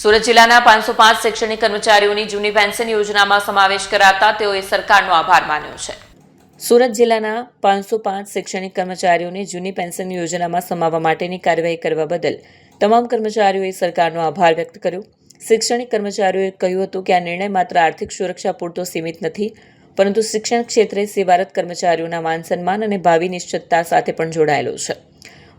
સુરત જિલ્લાના 505 શૈક્ષણિક કર્મચારીઓની જૂની પેન્શન યોજનામાં સમાવેશ કરાતા તેઓએ સરકારનો આભાર માન્યો છે। સુરત જિલ્લાના 505 શૈક્ષણિક કર્મચારીઓને જૂની પેન્શન યોજનામાં સમાવવા માટેની કાર્યવાહી કરવા બદલ તમામ કર્મચારીઓએ સરકારનો આભાર વ્યક્ત કર્યો। શૈક્ષણિક કર્મચારીઓએ કહ્યું હતું કે આ નિર્ણય માત્ર આર્થિક સુરક્ષા પૂરતો સીમિત નથી, પરંતુ શિક્ષણ ક્ષેત્રે સેવારત કર્મચારીઓના માન સન્માન અને ભાવિ નિશ્ચિતતા સાથે પણ જોડાયેલો છે।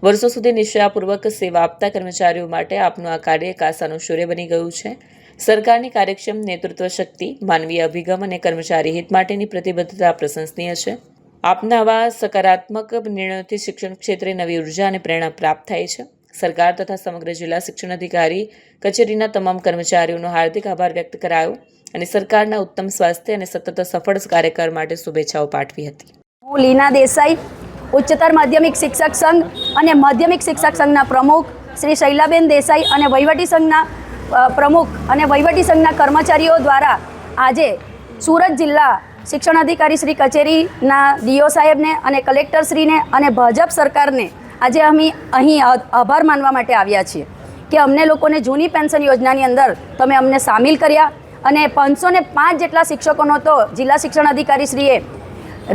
વર્ષો સુધી નિષ્ઠાપૂર્વક સેવા આપતા કર્મચારીઓ માટે આપનું આ કાર્ય એક આશાનું સૂર્ય બની ગયું છે। સરકારની કાર્યક્ષમ નેતૃત્વ શક્તિ, માનવીય અભિગમ અને કર્મચારી હિત માટેની પ્રતિબદ્ધતા પ્રશંસનીય છે। આપના આવા સકારાત્મક નિર્ણયોથી શિક્ષણ ક્ષેત્રે નવી ઉર્જા અને પ્રેરણા પ્રાપ્ત થાય છે। સરકાર તથા સમગ્ર જિલ્લા શિક્ષણ અધિકારી કચેરીના તમામ કર્મચારીઓનો હાર્દિક આભાર વ્યક્ત કરાયો અને સરકારના ઉત્તમ સ્વાસ્થ્ય અને સતત સફળ કાર્યકાળ માટે શુભેચ્છાઓ પાઠવી હતી। હું લીના દેસાઈ, ઉચ્ચતર માધ્યમિક શિક્ષક સંઘ અને માધ્યમિક શિક્ષક સંઘના પ્રમુખ શ્રી શૈલાબેન દેસાઈ અને વહીવટી સંઘના પ્રમુખ અને વહીવટી સંઘના કર્મચારીઓ દ્વારા આજે સુરત જિલ્લા શિક્ષણ અધિકારી શ્રી કચેરીના ડીઓ સાહેબને અને કલેક્ટરશ્રીને અને ભાજપ સરકારને આજે અમે અહીં આભાર માનવા માટે આવ્યા છીએ કે અમને લોકોને જૂની પેન્શન યોજનાની અંદર તમે અમને સામેલ કર્યા અને 505 જેટલા શિક્ષકોનો તો જિલ્લા શિક્ષણ અધિકારીશ્રીએ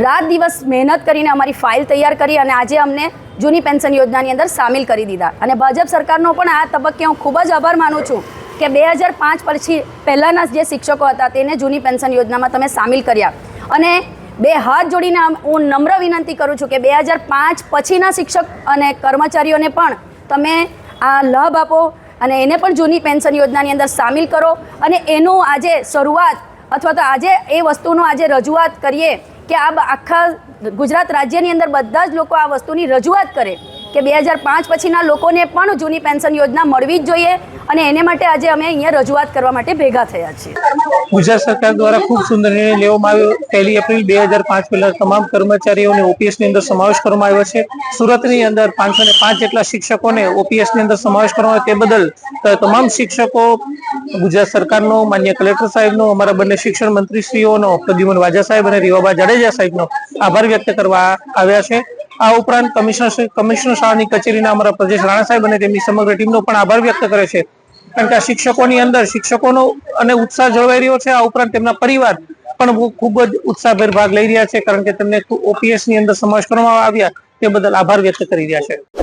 રાત દિવસ મહેનત કરીને અમારી ફાઇલ તૈયાર કરી અને આજે અમને જૂની પેન્શન યોજનાની અંદર સામેલ કરી દીધા। અને ભાજપ સરકારનો પણ આ તબક્કે હું ખૂબ જ આભાર માનું છું કે 2005 પછી પહેલાંના જે શિક્ષકો હતા તેને જૂની પેન્શન યોજનામાં તમે સામેલ કર્યા અને બે હાથ જોડીને હું નમ્ર વિનંતી કરું છું કે 2005 પછીના શિક્ષક અને કર્મચારીઓને પણ તમે આ લાભ આપો અને એને પણ જૂની પેન્શન યોજનાની અંદર સામેલ કરો અને એનું આજે શરૂઆત અથવા તો આજે એ વસ્તુનો આજે રજૂઆત કરીએ કે આ આખા ગુજરાત રાજ્યની અંદર બધા જ લોકો આ વસ્તુની રજૂઆત કરે કે 2005 પછીના લોકોને પણ જૂની પેન્શન યોજના મળવી જ જોઈએ અને એને માટે આજે અમે અહીંયા રજૂઆત કરવા માટે ભેગા થયા છીએ। ગુજરાત સરકાર દ્વારા ખૂબ સુંદર નિર્ણય લેવામાં આવ્યો। 1 એપ્રિલ 2005 પહેલા તમામ કર્મચારીઓને ઓપીએસ ની અંદર સમાવેશ કરવામાં આવ્યો છે। સુરતની અંદર 505 જેટલા શિક્ષકોને ઓપીએસ ની અંદર સમાવેશ કરવામાં આવ્યો, તે બદલ તમામ શિક્ષકો ગુજરાત સરકારનો, માન્ય કલેક્ટર સાહેબનો, અમારા બંને શિક્ષણ મંત્રીશ્રીઓનો પ્રદ્યુમન વાજા સાહેબ અને રીવાબા જાડેજા સાહેબનો આભાર વ્યક્ત કરવા આવ્યા છે। આ ઉપરાંત કમિશનર શાળાની કચેરીના અમારા પ્રદેશ રાણા સાહેબ અને તેમની સમગ્ર ટીમનો પણ આભાર વ્યક્ત કરે છે, કારણ કે આ શિક્ષકોની અંદર શિક્ષકોનો અને ઉત્સાહ જળવાઈ રહ્યો છે। આ ઉપરાંત તેમના પરિવાર પણ ખૂબ જ ઉત્સાહભેર ભાગ લઈ રહ્યા છે, કારણ કે તેમને ઓપીએસ ની અંદર સમાવેશ કરવામાં આવ્યા તે બદલ આભાર વ્યક્ત કરી રહ્યા છે।